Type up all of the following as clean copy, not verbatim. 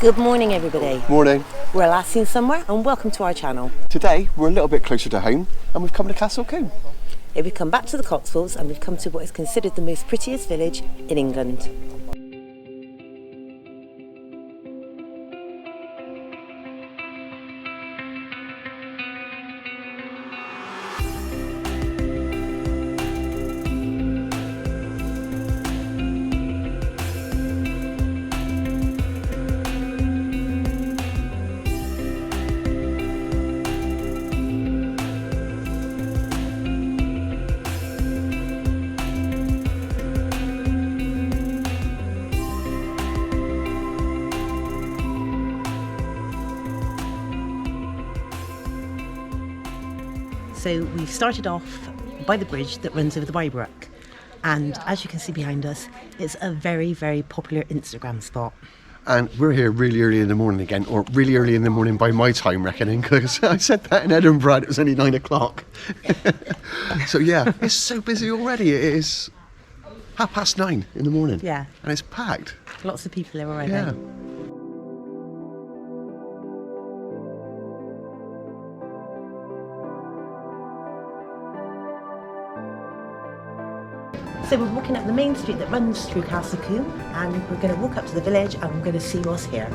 Good morning, everybody. Morning. We're last seen somewhere, and welcome to our channel. Today we're a little bit closer to home, and we've come to Castle Combe. We've come back to the Cotswolds, and we've come to what is considered the most prettiest village in England. So we've started off by the bridge that runs over the Bybrook, and as you can see behind us, it's a very, very popular Instagram spot. And we're here really early in the morning again, or really early in the morning by my time reckoning, because I said that in Edinburgh, it was only 9 o'clock. So yeah, it's so busy already. It is 9:30 in the morning. Yeah. And it's packed. Lots of people here already. Yeah. So we're walking up the main street that runs through Castle Combe, and we're going to walk up to the village and we're going to see what's here.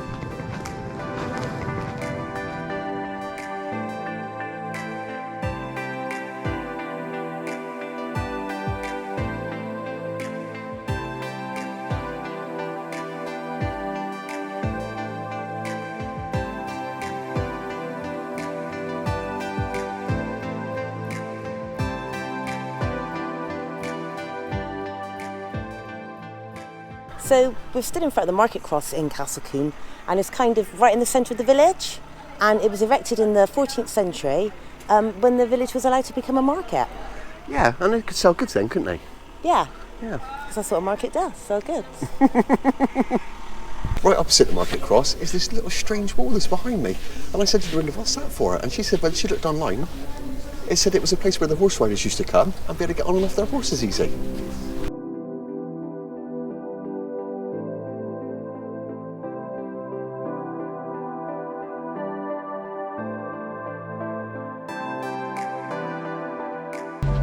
So we've stood in front of the market cross in Castle Combe, and it's kind of right in the centre of the village, and it was erected in the 14th century when the village was allowed to become a market. Yeah, and they could sell goods then, couldn't they? Yeah. Yeah. Because that's what a market does, sell goods. Right opposite the market cross is this little strange wall that's behind me. And I said to Dorinda, what's that for? And she said, well, she looked online. It said it was a place where the horse riders used to come and be able to get on and off their horses easy.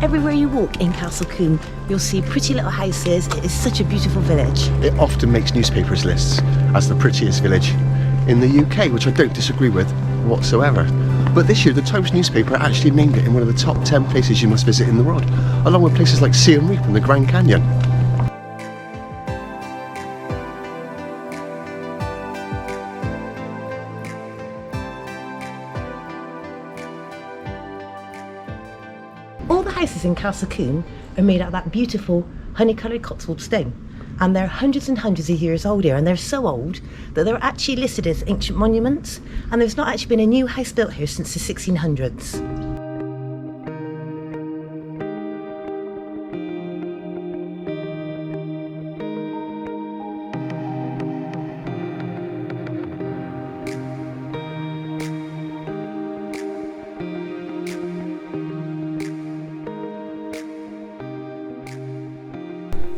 Everywhere you walk in Castle Combe, you'll see pretty little houses. It is such a beautiful village. It often makes newspapers lists as the prettiest village in the UK, which I don't disagree with whatsoever. But this year, the Times newspaper actually named it in one of the top 10 places you must visit in the world, along with places like Siem Reap and the Grand Canyon. All the houses in Castle Combe are made out of that beautiful honey-coloured Cotswold stone, and they're hundreds and hundreds of years old here, and they're so old that they're actually listed as ancient monuments, and there's not actually been a new house built here since the 1600s.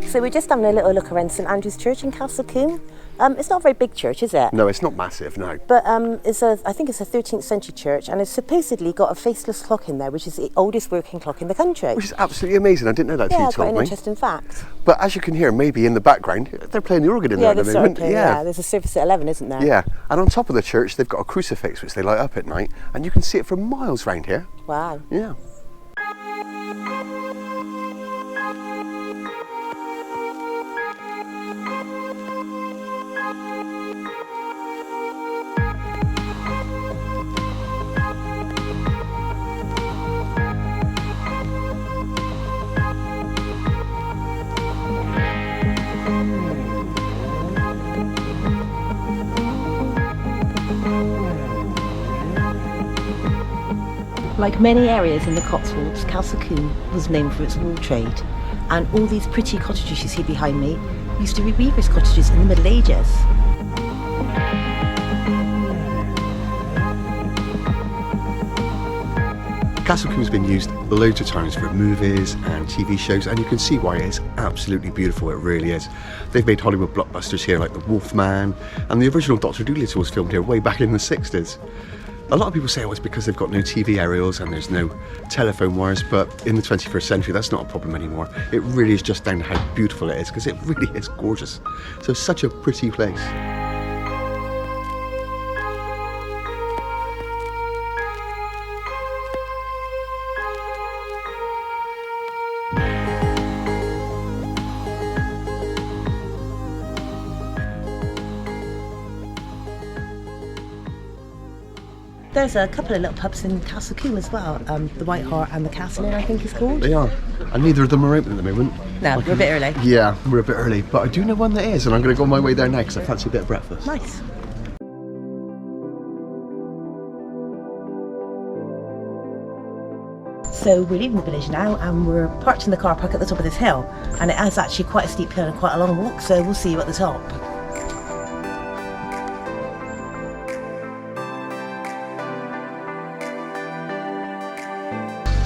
So we're just having a little look around St.Andrews Church in Castle Combe. It's not a very big church, is it? No, it's not massive, no. But I think it's a 13th century church, and it's supposedly got a faceless clock in there, which is the oldest working clock in the country. Which is absolutely amazing. I didn't know that till you Yeah, told quite an me. interesting fact. But as you can hear, maybe in the background, they're playing the organ in there at the moment. Yeah, there's a service at 11, isn't there? Yeah, and on top of the church, they've got a crucifix which they light up at night, and you can see it for miles round here. Wow. Yeah. Like many areas in the Cotswolds, Castle Combe was known for its wool trade, and all these pretty cottages you see behind me used to be weavers' cottages in the Middle Ages. Castle Combe's been used loads of times for movies and TV shows, and you can see why. It's absolutely beautiful, it really is. They've made Hollywood blockbusters here like The Wolfman, and the original Dr. Dolittle was filmed here way back in the 60s. A lot of people say, oh, it's because they've got no TV aerials and there's no telephone wires, but in the 21st century that's not a problem anymore. It really is just down to how beautiful it is, because it really is gorgeous. So it's such a pretty place. There's a couple of little pubs in Castle Combe as well. The White Hart and the Castle Inn, I think it's called. They are, and neither of them are open at the moment. No, we're a bit early. Yeah, we're a bit early, but I do know one that is, and I'm going to go on my way there now because I fancy a bit of breakfast. Nice. So we're leaving the village now, and we're parked in the car park at the top of this hill, and it is actually quite a steep hill and quite a long walk, so we'll see you at the top.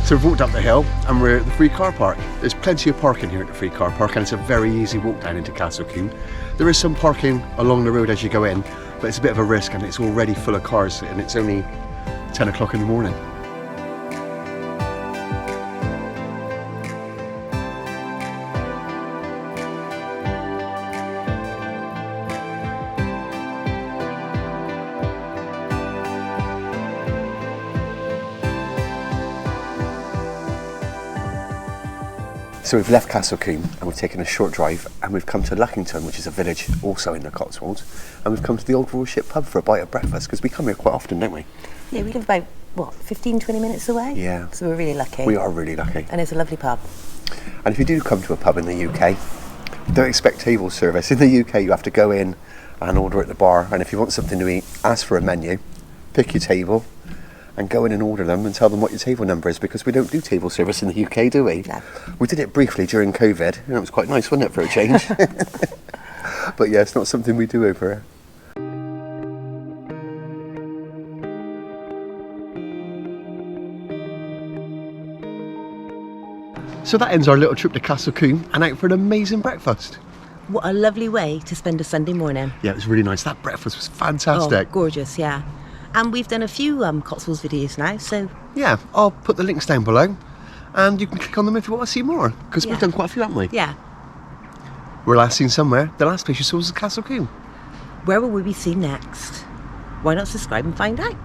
So we've walked up the hill and we're at the free car park. There's plenty of parking here at the free car park, and it's a very easy walk down into Castle Combe. There is some parking along the road as you go in, but it's a bit of a risk and it's already full of cars, and it's only 10 o'clock in the morning. So we've left Castle Combe and we've taken a short drive and we've come to Luckington, which is a village also in the Cotswolds, and we've come to the Old Royal Ship pub for a bite of breakfast, because we come here quite often, don't we? Yeah, we live about, 15-20 minutes away? Yeah. So we're really lucky. We are really lucky. And it's a lovely pub. And if you do come to a pub in the UK, don't expect table service. In the UK you have to go in and order at the bar, and if you want something to eat, ask for a menu, pick your table, and go in and order them and tell them what your table number is, because we don't do table service in the UK, do we? No. We did it briefly during COVID, and it was quite nice, wasn't it, for a change? But yeah, it's not something we do over here. So that ends our little trip to Castle Combe and out for an amazing breakfast. What a lovely way to spend a Sunday morning. Yeah, it was really nice. That breakfast was fantastic. Oh, gorgeous, yeah. And we've done a few Cotswolds videos now, so... Yeah, I'll put the links down below and you can click on them if you want to see more, because we've done quite a few, haven't we? Yeah. We're last seen somewhere. The last place you saw was Castle Combe. Where will we be seen next? Why not subscribe and find out?